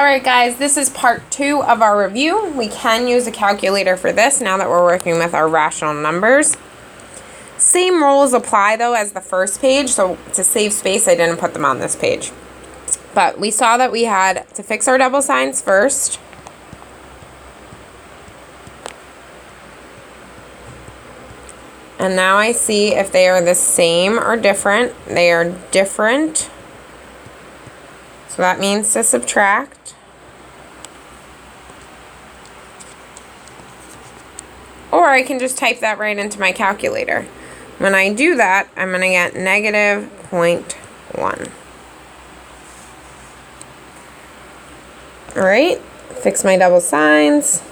Alright guys, this is part 2 of our review. We can use a calculator for this now that we're working with our rational numbers. Same rules apply though as the first page, so to save space I didn't put them on this page. But we saw that we had to fix our double signs first. And now I see if they are the same or different. They are different. So that means to subtract. Or I can just type that right into my calculator. When I do that, I'm going to get negative 0.1. Alright, fix my double signs.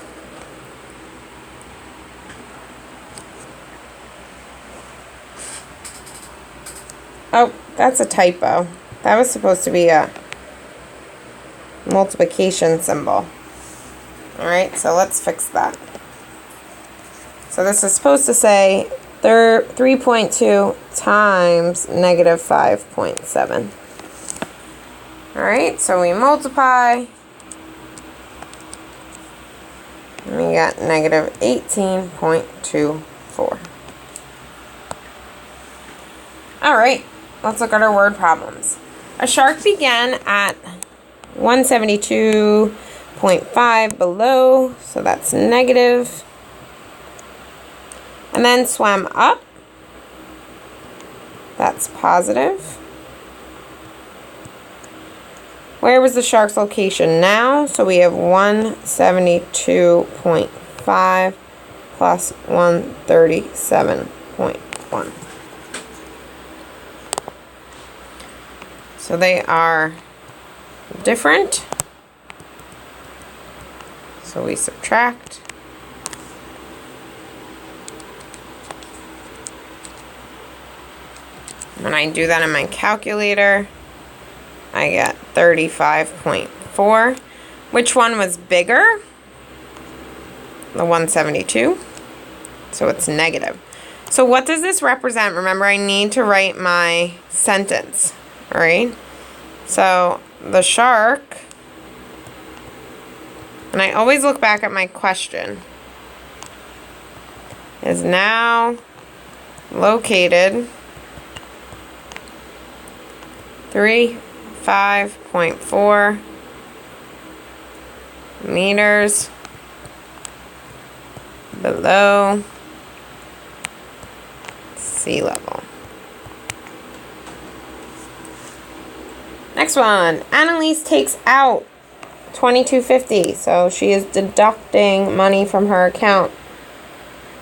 Oh, that's a typo. That was supposed to be a multiplication symbol. Alright, so let's fix that. So this is supposed to say 3.2 times negative 5.7. Alright, so we multiply. And we got negative 18.24. Alright, let's look at our word problems. A shark began at 172.5 below, so that's negative. And then swam up, that's positive. Where was the shark's location now? So we have 172.5 plus 137.1. So they are different. So we subtract. When I do that in my calculator, I get 35.4. Which one was bigger? The 172. So it's negative. So what does this represent? Remember, I need to write my sentence. Alright? So the shark, and I always look back at my question, is now located 5.4 meters below sea level. Next one, Annalise takes out $22.50, so she is deducting money from her account.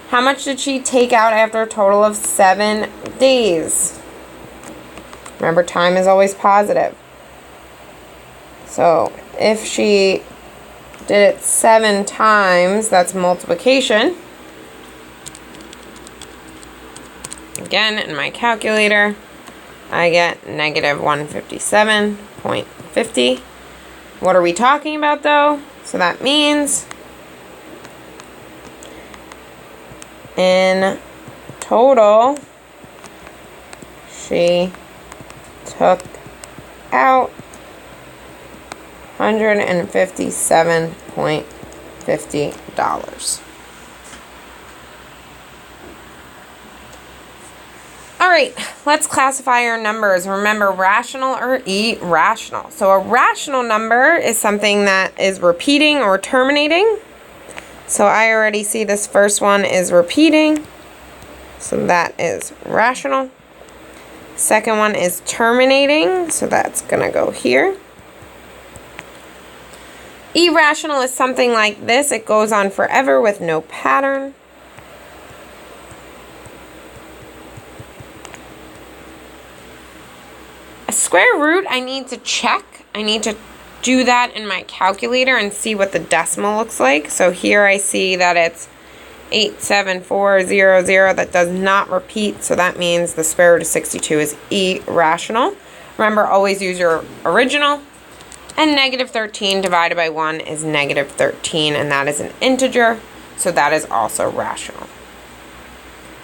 How much did she take out after a total of 7 days? Remember, time is always positive. So if she did it 7 times, that's multiplication. Again, in my calculator, I get negative 157.50. What are we talking about though? So that means in total, she took out $157.50. Alright, let's classify our numbers. Remember, rational or irrational. So a rational number is something that is repeating or terminating. So I already see this first one is repeating. So that is rational. Second one is terminating, so that's going to go here. Irrational is something like this. It goes on forever with no pattern. A square root, I need to check. I need to do that in my calculator and see what the decimal looks like. So here I see that it's 87400. That does not repeat, so that means the square root of 62 is irrational. Remember, always use your original. And negative 13 divided by 1 is negative 13, and that is an integer, so that is also rational.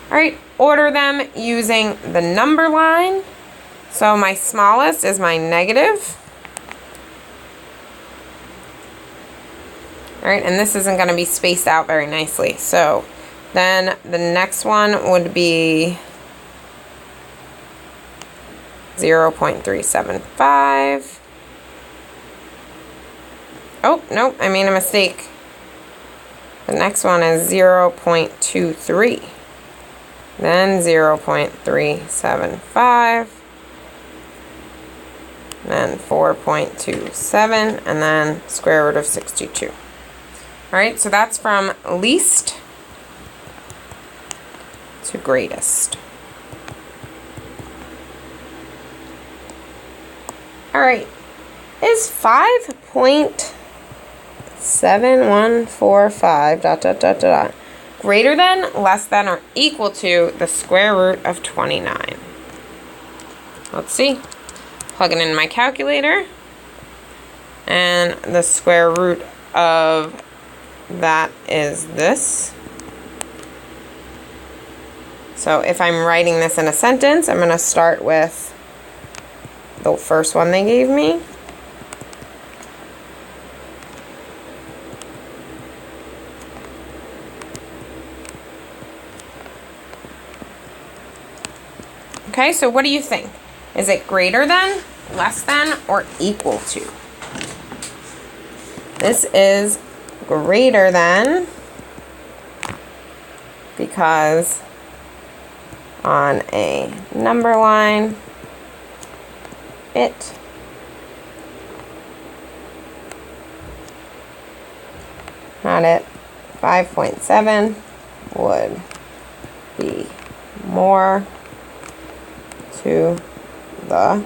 Alright, order them using the number line. So my smallest is my negative. All right, and this isn't going to be spaced out very nicely. So then the next one would be 0.375. Oh, nope, I made a mistake. The next one is 0.23. Then 0.375. Then 4.27, and then square root of 62. All right, so that's from least to greatest. All right, is 5.7145 ... greater than, less than, or equal to the square root of 29? Let's see. Plugging in my calculator, and the square root of that is this. So if I'm writing this in a sentence, I'm going to start with the first one they gave me. Okay, so what do you think? Is it greater than, less than, or equal to? This is greater than, because on a number line, it not it, 5.7 would be more to the